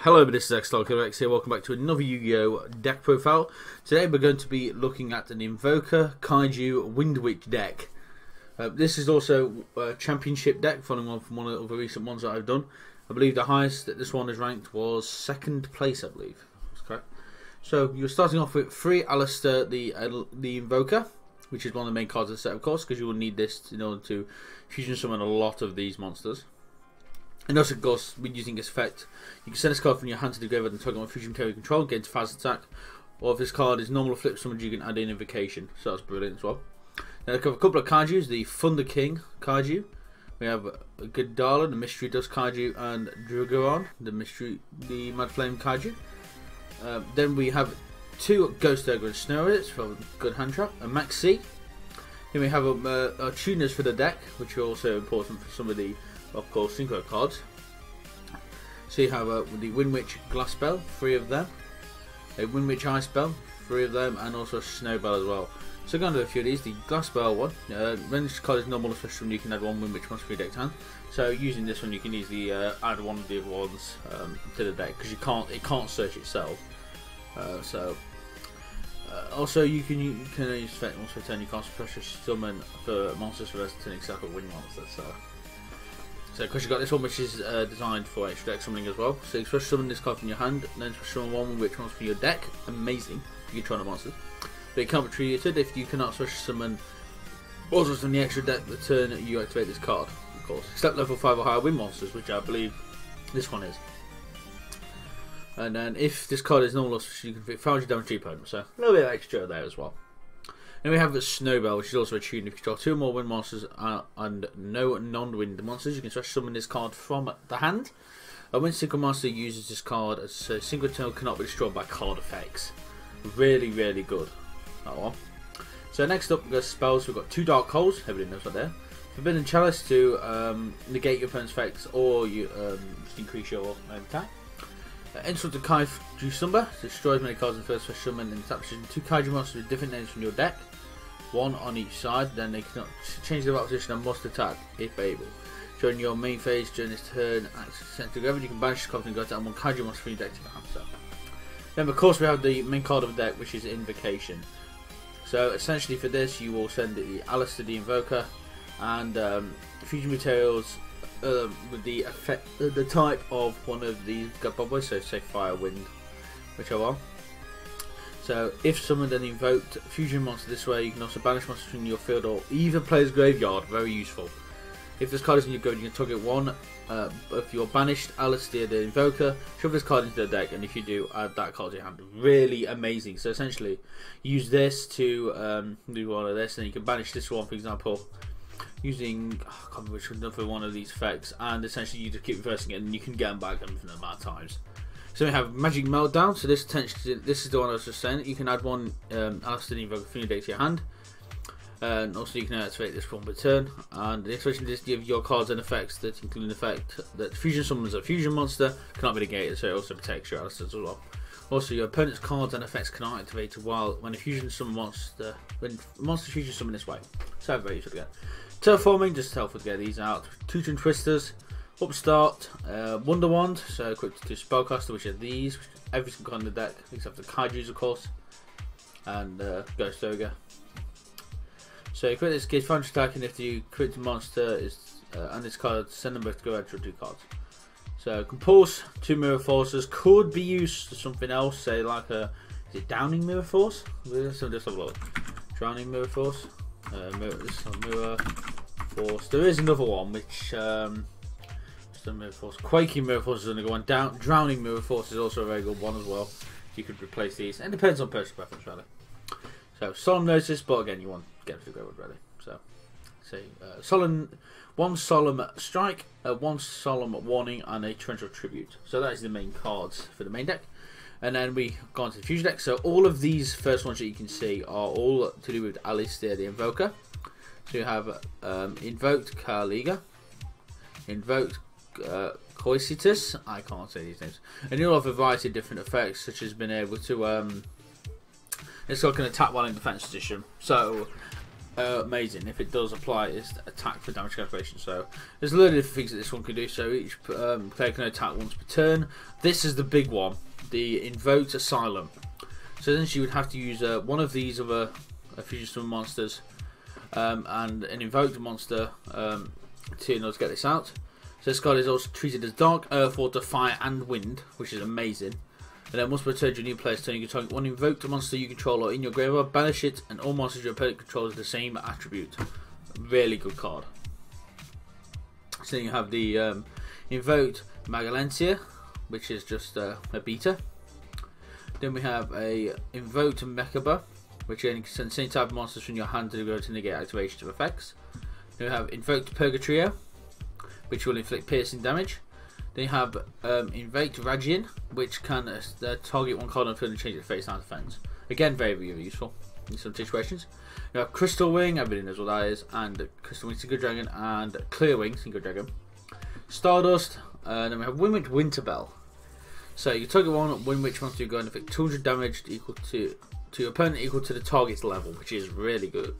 Hello, this is X here. Welcome back to another Yu-Gi-Oh! Deck profile. Today we're going to be looking at an Invoker, Kaiju, Windwitch deck. This is also a championship deck, following on from one of the other recent ones that I've done. I believe the highest that this one is ranked was 2nd place, I believe. That's correct. So you're starting off with 3 Alistair, the Invoker, which is one of the main cards of the set, of course, because you will need this in order to fusion summon a lot of these monsters. And also, of course, when using this effect, you can send this card from your hand to the graveyard and target one fusion material you control, get into fast attack. Or if this card is normal or flip summoned, you can add in Invocation. So that's brilliant as well. Then I have a couple of Kaijus, the Thunder King Kaiju. We have Gadala, the Mystery Dust Kaiju, and Drugaron, the Mad Flame Kaiju. Then we have 2 Ghost Ogre and Snow Rabbits for a good hand trap, a Maxi. Then we have our tuners for the deck, which are also important for some of the, of course, synchro cards. So you have the Windwitch Glass Spell, 3 of them, a Windwitch Ice Spell, 3 of them, and also a Snowbell as well. So going to a few of these. The Glass Spell one, when this card is normal, especially when you can add 1 Windwitch monster to your deck to hand. So using this one, you can easily add one of the other ones to the deck because it can't search itself. Also, you can use effect once per turn. You can't special summon for monsters for the rest of the turn except for wind monsters. So because you've got this one which is designed for extra deck summoning as well. So you special summon this card from your hand, and then special summon 1 which one's from your deck. Amazing. You can try the monsters. But it can't be treated if you cannot special summon monsters from the extra deck the turn you activate this card, of course. Except level 5 or higher wind monsters, which I believe this one is. And then if this card is normal, you can fit 500 damage to your opponent, so a little bit of extra there as well. Then we have the Snowbell, which is also a tune. If you control 2 more wind monsters and no non-wind monsters, you can special summon this card from the hand. And when single monster uses this card as a single turn, cannot be destroyed by card effects. Really, really good, that one. So next up, we've got spells. We've got 2 Dark Holes, everybody knows what they're. Forbidden Chalice to negate your opponent's effects or you just increase your attack. Insult to Kaiju Slumber, destroys many cards in the first special summon in the top position. 2 Kaiju monsters with different names from your deck, 1 on each side, then they cannot change their position and must attack if able. During your main phase, during this turn, sent to gravity, you can banish this card and go to add 1 Kaiju monster from your deck to your hand. So. Then, of course, we have the main card of the deck, which is Invocation. So, essentially, for this, you will send the Alistair the Invoker and fusion materials. With the effect, the type of one of these bad boys, so say fire, wind, whichever one. So if summoned and invoked fusion monster this way, you can also banish monsters from your field or either player's graveyard. Very useful. If this card is in your graveyard, you can target 1 of your banished Alistair the Invoker, shove this card into the deck, and if you do, add that card to your hand. Really amazing. So essentially, use this to do one of this, and you can banish this one, for example, using I can't remember which one for one of these effects, and essentially you just keep reversing it and you can get them back infinite amount of times. So we have Magic Meltdown. So this is the one I was just saying. You can add 1 Alistair Invoker from your deck to your hand, and also you can activate this one per turn. And the expression is give your cards and effects that include an effect that fusion summons a fusion monster cannot be negated, so it also protects your Alistair as well. Also, your opponent's cards and effects cannot activate when a fusion summon monster fusion summon this way. So very useful again. Terraforming, just to help us get these out. 2 Twin Twisters, Upstart, Wonder Wand, so equipped to Spellcaster, which are these. Every single card in the deck, except for the Kaijus, of course, and Ghost Ogre. So equip this, gives 500 attack, and if the equipped monster is and this card, send them both to go ahead for 2 cards. So Compulse, 2 Mirror Forces, could be used for something else, say like a, is it Downing Mirror Force? Let's just have a look. Drowning Mirror Force. Mirror Force. There is another one which Mirror Force. Quaking Mirror Force is only one. Drowning Mirror Force is also a very good one as well. You could replace these. And it depends on personal preference, really. So Solemn Notice, but again you want to get it to go with, really. So say one solemn strike, 1 solemn warning, and a torrential tribute. So that is the main cards for the main deck. And then we go on to the fusion deck. So all of these first ones that you can see are all to do with Alistair the Invoker. So you have Invoked Carliga, Invoked Coisitus, I can't say these names. And you'll have a variety of different effects, such as being able to it's got an attack while in defense position. So amazing. If it does apply, it's attack for damage calculation. So there's a load of different things that this one can do. So each player can attack once per turn. This is the big one, the Invoked Asylum. So then you would have to use one of these other fusion summon monsters and an invoked monster to in order to get this out. So this card is also treated as Dark, Earth, Water, Fire and Wind, which is amazing. And then once per turn, your new player's turn, you can target one invoked monster you control or in your graveyard, banish it, and all monsters your opponent controls the same attribute. Really good card. So then you have the invoked Magalencia, which is just a beta. Then we have a invoked Mechaba, which can send the same type of monsters from your hand to the graveyard to negate activations of effects. Then we have invoked Purgatrio, which will inflict piercing damage. Then you have Invoked Ragian, which can target one card on the field and change its face down defense. Again, very, very useful in some situations. You have Crystal Wing, everybody knows what that is, and Crystal Wing Single Dragon, and Clear Wing Single Dragon. Stardust, then we have Windwitch Winterbell. So you target one Windwitch monster, you go and inflict 200 damage equal to your opponent equal to the target's level, which is really good.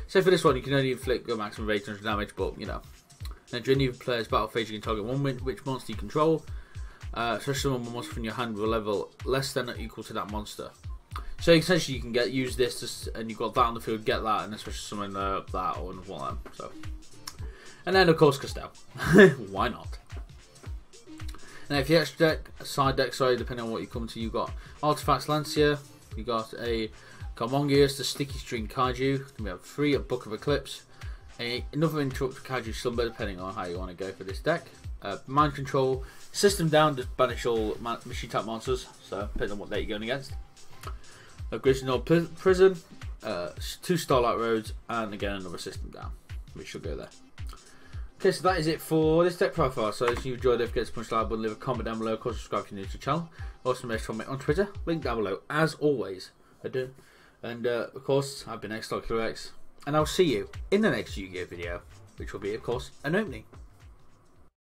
So for this one, you can only inflict a maximum of 800 damage, but you know. Then during your player's battle phase, you can target one Windwitch monster you control. Special summon one monster from your hand with a level less than or equal to that monster. So essentially, you can use this, and you've got that on the field, get that, and especially summon that or one of them. So, and then of course Castell. Why not? And if you extra deck, side deck, sorry, depending on what you come to, you've got Artifacts Lancia, you got a Carmongius, the Sticky String Kaiju, then we have 3 a Book of Eclipse, another Interrupted Kaiju Slumber, depending on how you want to go for this deck. Mind Control, System Down, just banish all machine type monsters, so depending on what deck you're going against. Griswold Prison, 2 Starlight Roads, and again another System Down, which should go there. Okay, so that is it for this deck profile. So if you enjoyed, don't forget to punch the like button, leave a comment down below, of course subscribe if you're new to the channel. Also make sure to comment on Twitter, link down below as always. I do. And of course, I've been XLX, and I'll see you in the next Yu-Gi-Oh video, which will be of course an opening.